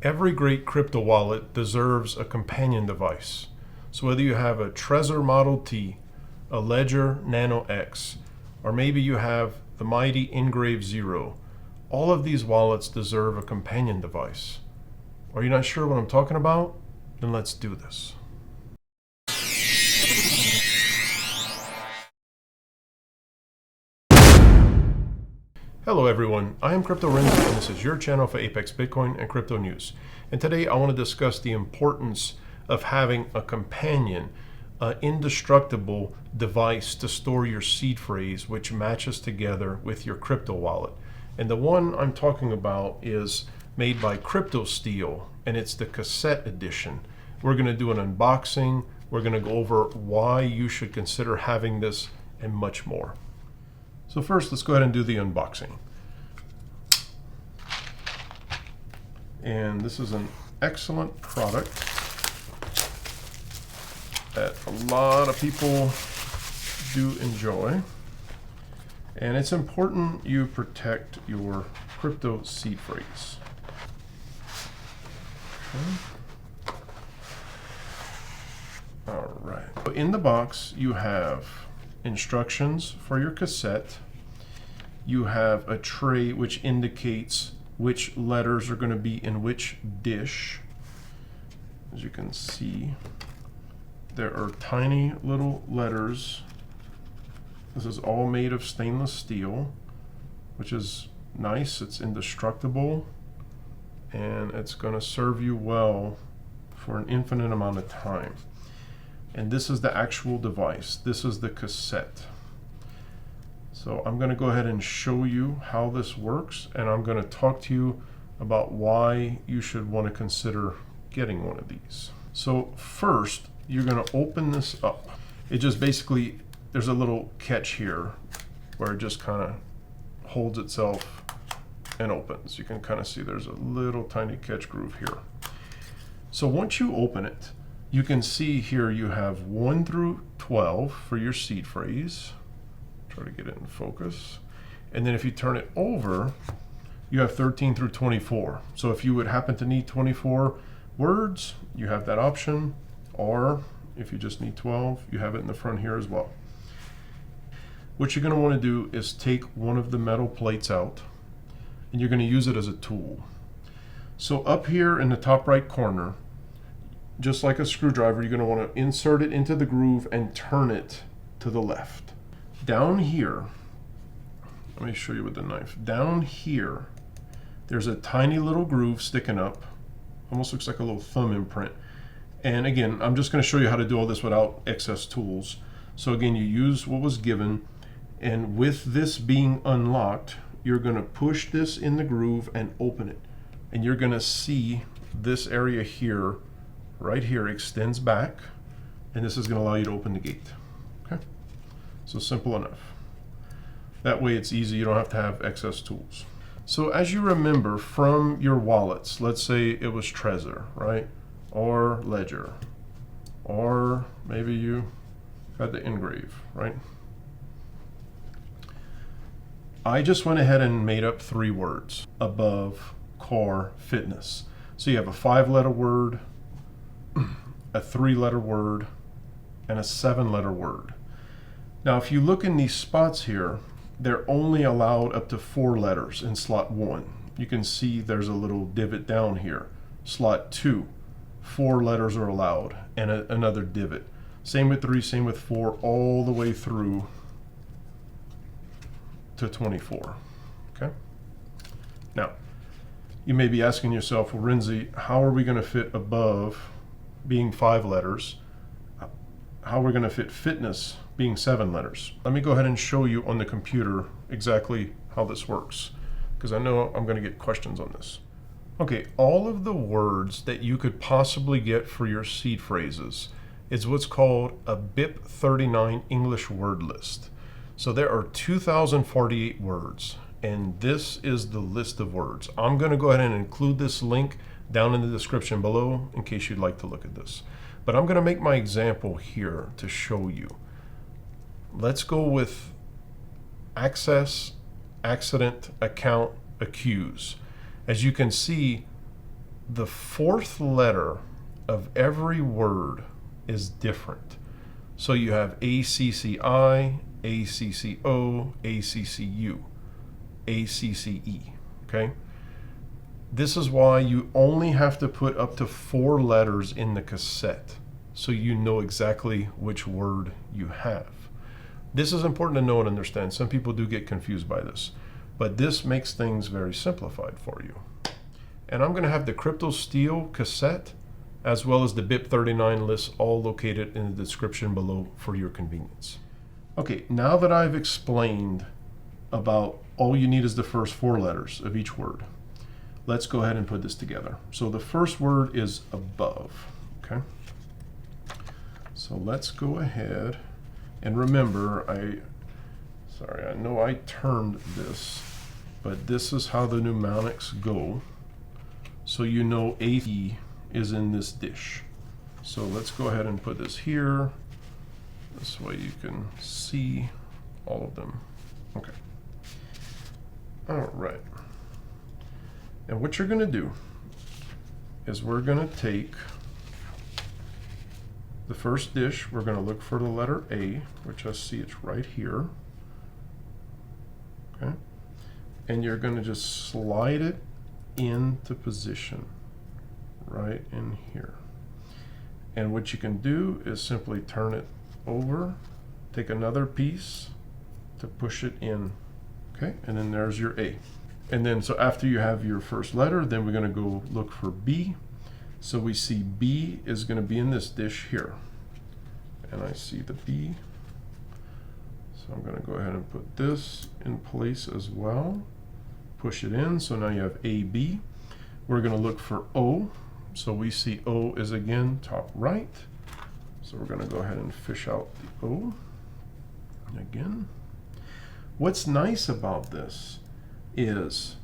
Every great crypto wallet deserves a companion device. So whether you have a TREZOR Model T, a Ledger Nano X, or maybe you have the mighty Engrave Zero, all of these wallets deserve a companion device. Are you not sure what I'm talking about? Then let's do this. Hello everyone, I am Crypto Renzi and this is your channel for Apex Bitcoin and crypto news. And today I want to discuss the importance of having a companion, an indestructible device to store your seed phrase which matches together with your crypto wallet. And the one I'm talking about is made by Cryptosteel and it's the Cassette edition. We're going to do an unboxing, we're going to go over why you should consider having this and much more. So first, let's go ahead and do the unboxing. And this is an excellent product that a lot of people do enjoy. And it's important you protect your crypto seed phrase. Okay. All right. So in the box, you have instructions for your cassette. You have a tray which indicates which letters are going to be in which dish. As you can see, there are tiny little letters. This is all made of stainless steel, which is nice. It's indestructible and it's going to serve you well for an infinite amount of time. And this is the actual device. This is the cassette. So I'm going to go ahead and show you how this works, and I'm going to talk to you about why you should want to consider getting one of these. So first, you're going to open this up. It just basically, there's a little catch here where it just kind of holds itself and opens. You can kind of see there's a little tiny catch groove here. So once you open it, you can see here you have 1 through 12 for your seed phrase. Try to get it in focus. And then if you turn it over, you have 13 through 24. So if you would happen to need 24 words, you have that option. Or if you just need 12, you have it in the front here as well. What you're going to want to do is take one of the metal plates out, and you're going to use it as a tool. So up here in the top right corner, just like a screwdriver, you're going to want to insert it into the groove and turn it to the left. Down here, let me show you with the knife. Down here, there's a tiny little groove sticking up. Almost looks like a little thumb imprint. And again, I'm just going to show you how to do all this without excess tools. So again, you use what was given. And with this being unlocked, you're going to push this in the groove and open it. And you're going to see this area here, right here, extends back, and this is going to allow you to open the gate. Okay, so simple enough. That way it's easy, you don't have to have excess tools. So as you remember from your wallets, let's say it was TREZOR, right, or Ledger, or maybe you had the Engrave, right? I just went ahead and made up 3 words: above, core, fitness. So you have a 5-letter word, a 3-letter word, and a 7-letter word. Now if you look in these spots here, they're only allowed up to 4 letters in slot 1. You can see there's a little divot down here. Slot 2, 4 letters are allowed, and another divot. Same with 3, same with 4, all the way through to 24. Okay. Now you may be asking yourself, well, Renzi, how are we going to fit above being 5 letters? How are we going to fit fitness being 7 letters? Let me go ahead and show you on the computer exactly how this works, because I know I'm going to get questions on this. Okay, all of the words that you could possibly get for your seed phrases is what's called a BIP39 English word list. So there are 2,048 words, and this is the list of words. I'm going to go ahead and include this link down in the description below in case you'd like to look at this. But I'm going to make my example here to show you. Let's go with access, accident, account, accuse. As you can see, the fourth letter of every word is different. So you have ACCI, ACCO, ACCU, ACCE, okay? This is why you only have to put up to 4 letters in the cassette so you know exactly which word you have. This is important to know and understand. Some people do get confused by this, but this makes things very simplified for you. And I'm going to have the Cryptosteel cassette as well as the BIP39 list all located in the description below for your convenience. Okay, now that I've explained about all you need is the first 4 letters of each word, let's go ahead and put this together. So the first word is above, okay? So let's go ahead and remember, I know I turned this, but this is how the mnemonics go. So you know AE is in this dish. So let's go ahead and put this here. This way you can see all of them. Okay. All right. And what you're going to do is we're going to take the first dish, we're going to look for the letter A, which I see it's right here. Okay. And you're going to just slide it into position right in here. And what you can do is simply turn it over, take another piece to push it in. Okay, and then there's your A. And then so after you have your first letter, then we're going to go look for B. So we see B is going to be in this dish here. And I see the B. So I'm going to go ahead and put this in place as well. Push it in. So now you have AB. We're going to look for O. So we see O is again top right. So we're going to go ahead and fish out the O again. What's nice about this is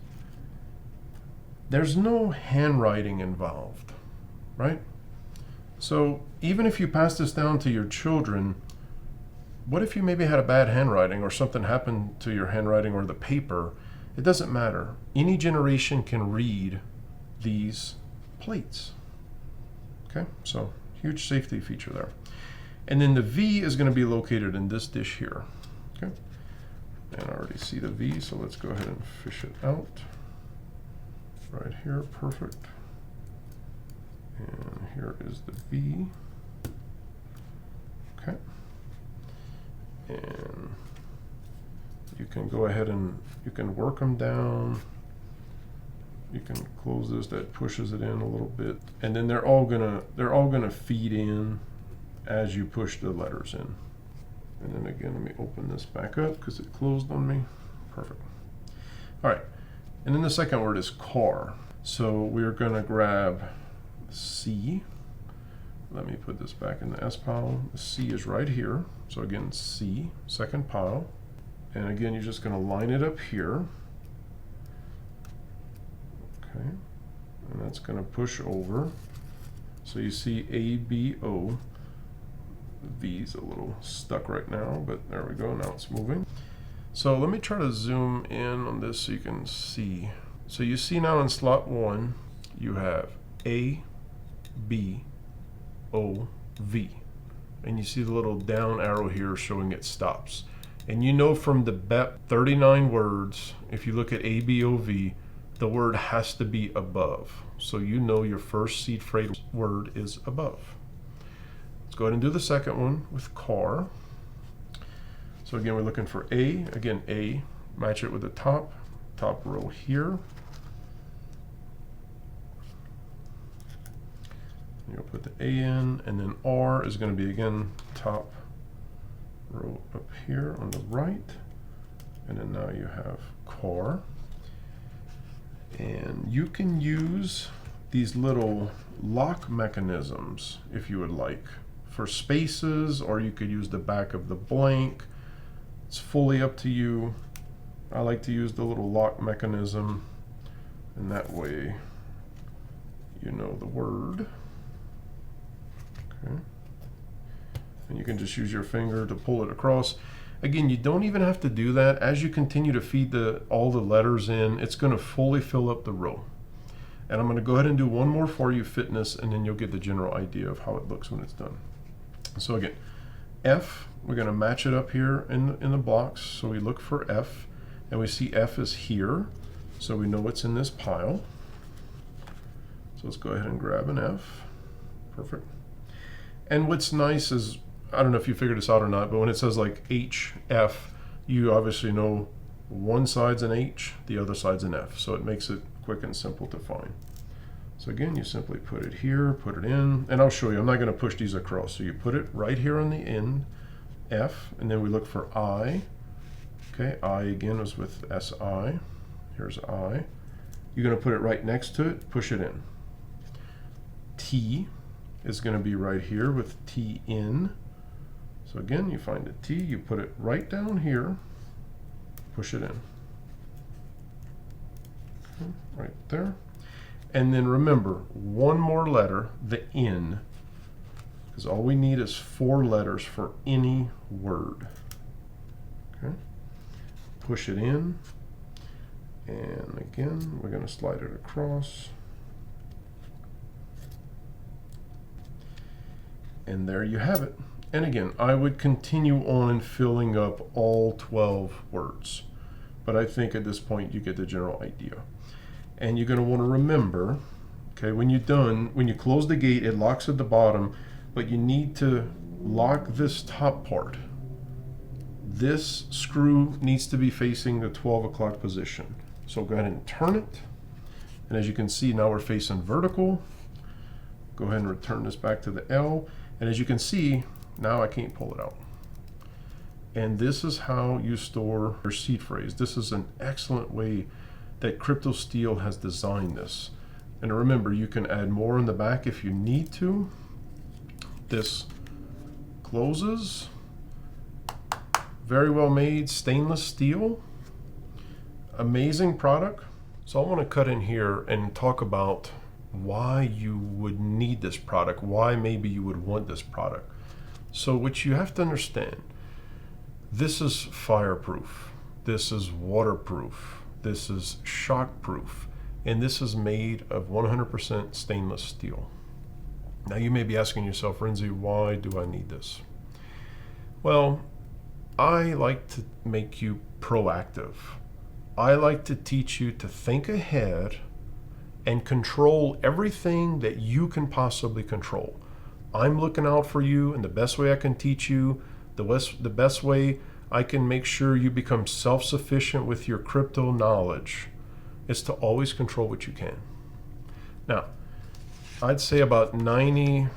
there's no handwriting involved, right? So even if you pass this down to your children, what if you maybe had a bad handwriting or something happened to your handwriting or the paper? It doesn't matter. Any generation can read these plates. Okay, so huge safety feature there. And then the V is going to be located in this dish here. Okay, and I already see the V, so let's go ahead and fish it out. Right here, perfect. And here is the V. Okay. And you can go ahead and you can work them down. You can close this, that pushes it in a little bit. And then they're all gonna feed in as you push the letters in. And then again, let me open this back up because it closed on me. Perfect. All right. And then the second word is car. So we're gonna grab C. Let me put this back in the S pile. The C is right here. So again, C, second pile. And again, you're just gonna line it up here. Okay. And that's gonna push over. So you see A, B, O. V's a little stuck right now, but there we go, now it's moving. So let me try to zoom in on this so you can see. So you see now in slot 1, you have A, B, O, V. And you see the little down arrow here showing it stops. And you know from the BEP 39 words, if you look at A, B, O, V, the word has to be above. So you know your first seed phrase word is above. Let's go ahead and do the second one with car. So again, we're looking for A. Again, A, match it with the top row here. You'll put the A in, and then R is going to be again top row up here on the right. And then now you have car. And you can use these little lock mechanisms if you would like for spaces, or you could use the back of the blank. It's fully up to you. I like to use the little lock mechanism, and that way you know the word. Okay. And you can just use your finger to pull it across. Again, you don't even have to do that. As you continue to feed all the letters in, it's going to fully fill up the row. And I'm going to go ahead and do one more for you, fitness, and then you'll get the general idea of how it looks when it's done. So again, F, we're going to match it up here in the blocks. So we look for F, and we see F is here. So we know it's in this pile. So let's go ahead and grab an F. Perfect. And what's nice is, I don't know if you figured this out or not, but when it says like HF, you obviously know one side's an H, the other side's an F. So it makes it quick and simple to find. So again, you simply put it here, put it in, and I'll show you. I'm not going to push these across. So you put it right here on the end, F, and then we look for I. Okay, I again was with SI. Here's I. You're going to put it right next to it, push it in. T is going to be right here with T in. So again, you find a T, you put it right down here, push it in. Okay, right there. And then remember, one more letter, the N, because all we need is 4 letters for any word. Okay, push it in, and again, we're going to slide it across. And there you have it. And again, I would continue on filling up all 12 words. But I think at this point you get the general idea. And you're going to want to remember, okay, when you're done, when you close the gate, it locks at the bottom, but you need to lock this top part. This screw needs to be facing the 12 o'clock position. So go ahead and turn it. And as you can see, now we're facing vertical. Go ahead and return this back to the L. And as you can see, now I can't pull it out. And this is how you store your seed phrase. This is an excellent way that Cryptosteel has designed this. And remember, you can add more in the back if you need to. This closes. Very well made stainless steel. Amazing product. So I want to cut in here and talk about why you would need this product, why maybe you would want this product. So what you have to understand, this is fireproof, this is waterproof, this is shockproof, and this is made of 100% stainless steel. Now you may be asking yourself, Renzi, why do I need this? Well, I like to make you proactive. I like to teach you to think ahead and control everything that you can possibly control. I'm looking out for you, and the best way I can teach you, the best way I can make sure you become self-sufficient with your crypto knowledge is to always control what you can. Now, I'd say about 95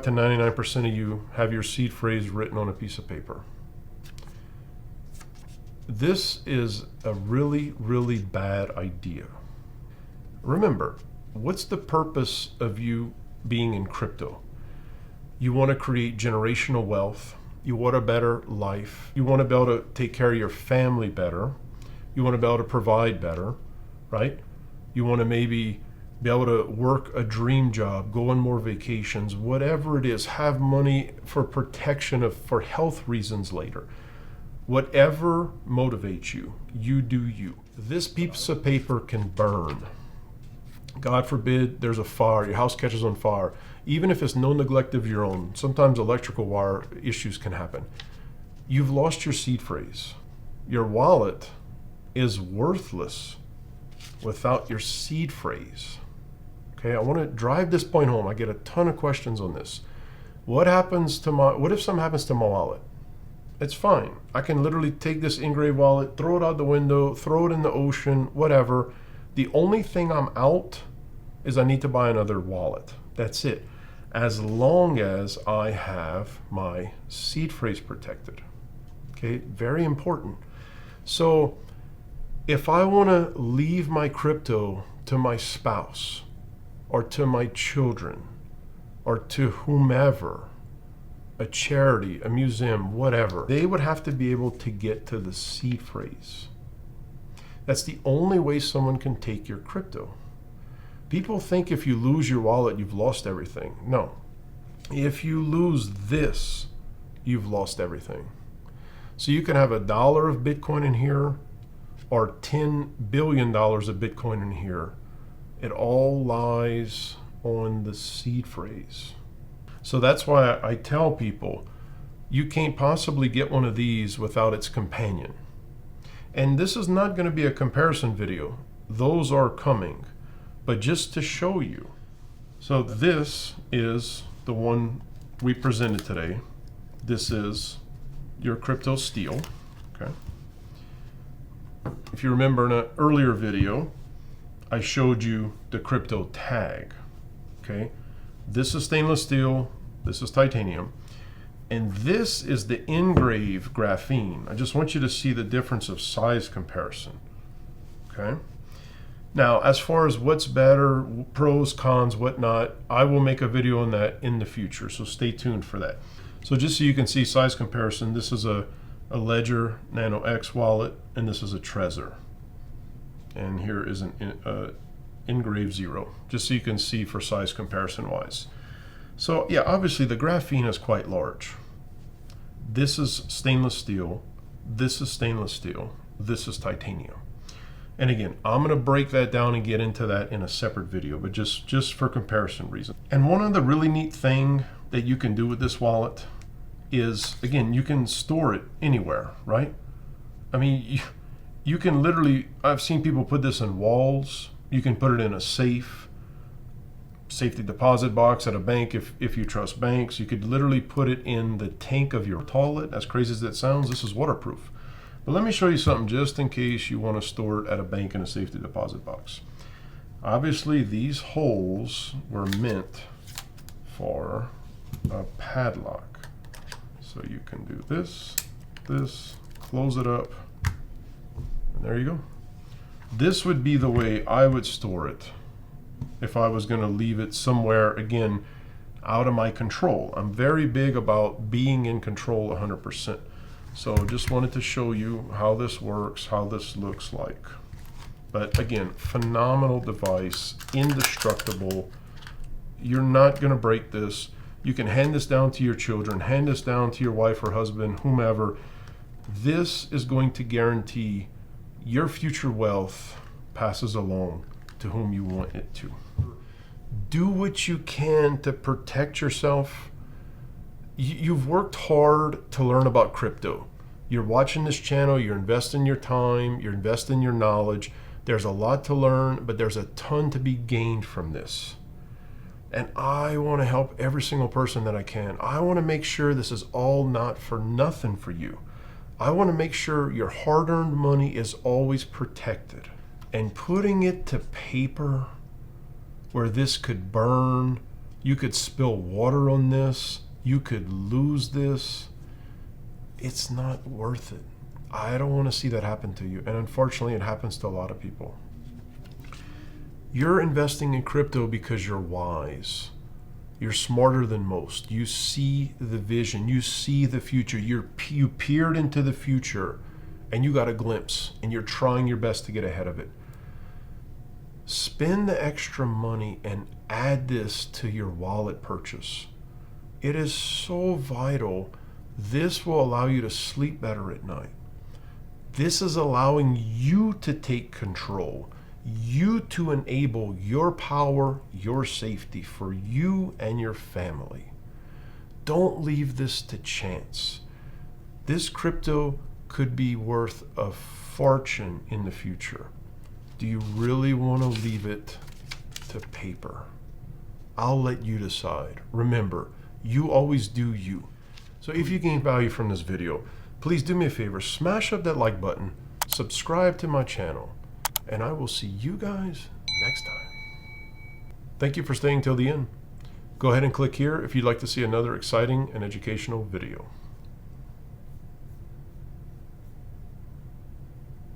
to 99% of you have your seed phrase written on a piece of paper. This is a really, really bad idea. Remember, what's the purpose of you being in crypto? You want to create generational wealth. You want a better life. You want to be able to take care of your family better. You want to be able to provide better, right? You want to maybe be able to work a dream job, go on more vacations, whatever it is, have money for protection for health reasons later. Whatever motivates you, you do you. This piece of paper can burn. God forbid there's a fire, your house catches on fire. Even if it's no neglect of your own, sometimes electrical wire issues can happen. You've lost your seed phrase. Your wallet is worthless without your seed phrase. Okay, I want to drive this point home. I get a ton of questions on this. What if something happens to my wallet? It's fine. I can literally take this engraved wallet, throw it out the window, throw it in the ocean, whatever. The only thing I'm out is I need to buy another wallet. That's it. As long as I have my seed phrase protected. Okay, very important. So if I want to leave my crypto to my spouse or to my children or to whomever, a charity, a museum, whatever, they would have to be able to get to the seed phrase. That's the only way someone can take your crypto. People think if you lose your wallet, you've lost everything. No. If you lose this, you've lost everything. So you can have $1 of Bitcoin in here or $10 billion of Bitcoin in here. It all lies on the seed phrase. So that's why I tell people, you can't possibly get one of these without its companion. And this is not going to be a comparison video. Those are coming, but just to show you. So this is the one we presented today. This is your Cryptosteel. Okay. If you remember in an earlier video, I showed you the CRYPTOTAG. Okay. This is stainless steel. This is titanium. And this is the engraved graphene. I just want you to see the difference of size comparison. Okay. Now, as far as what's better, pros, cons, whatnot, I will make a video on that in the future, so stay tuned for that. So just so you can see size comparison, this is a Ledger Nano X wallet, and this is a TREZOR. And here is an engraved 0, just so you can see for size comparison wise. So yeah, obviously the graphene is quite large. This is stainless steel, this is stainless steel, this is titanium. And again, I'm going to break that down and get into that in a separate video, but just for comparison reasons. And one of the really neat thing that you can do with this wallet is, again, you can store it anywhere, right? I mean, you can literally, I've seen people put this in walls. You can put it in a safe, safety deposit box at a bank if you trust banks. You could literally put it in the tank of your toilet. As crazy as that sounds, this is waterproof. But let me show you something just in case you want to store it at a bank in a safety deposit box. Obviously, these holes were meant for a padlock. So you can do this, close it up, and there you go. This would be the way I would store it if I was going to leave it somewhere, again, out of my control. I'm very big about being in control 100%. So just wanted to show you how this works, how this looks like. But again, phenomenal device, indestructible. You're not going to break this. You can hand this down to your children, hand this down to your wife or husband, whomever. This is going to guarantee your future wealth passes along to whom you want it to. Do what you can to protect yourself. You've worked hard to learn about crypto. You're watching this channel, you're investing your time, you're investing your knowledge. There's a lot to learn, but there's a ton to be gained from this. And I want to help every single person that I can. I want to make sure this is all not for nothing for you. I want to make sure your hard-earned money is always protected. And putting it to paper where this could burn, you could spill water on this, you could lose this. It's not worth it. I don't want to see that happen to you. And unfortunately, it happens to a lot of people. You're investing in crypto because you're wise. You're smarter than most. You see the vision. You see the future. You peered into the future and you got a glimpse and you're trying your best to get ahead of it. Spend the extra money and add this to your wallet purchase. It is so vital. This will allow you to sleep better at night. This is allowing you to take control, you to enable your power, your safety for you and your family. Don't leave this to chance. This crypto could be worth a fortune in the future. Do you really want to leave it to paper? I'll let you decide. Remember, you always do you. So if you gain value from this video, please do me a favor, smash up that like button, subscribe to my channel, and I will see you guys next time. Thank you for staying till the end. Go ahead and click here if you'd like to see another exciting and educational video.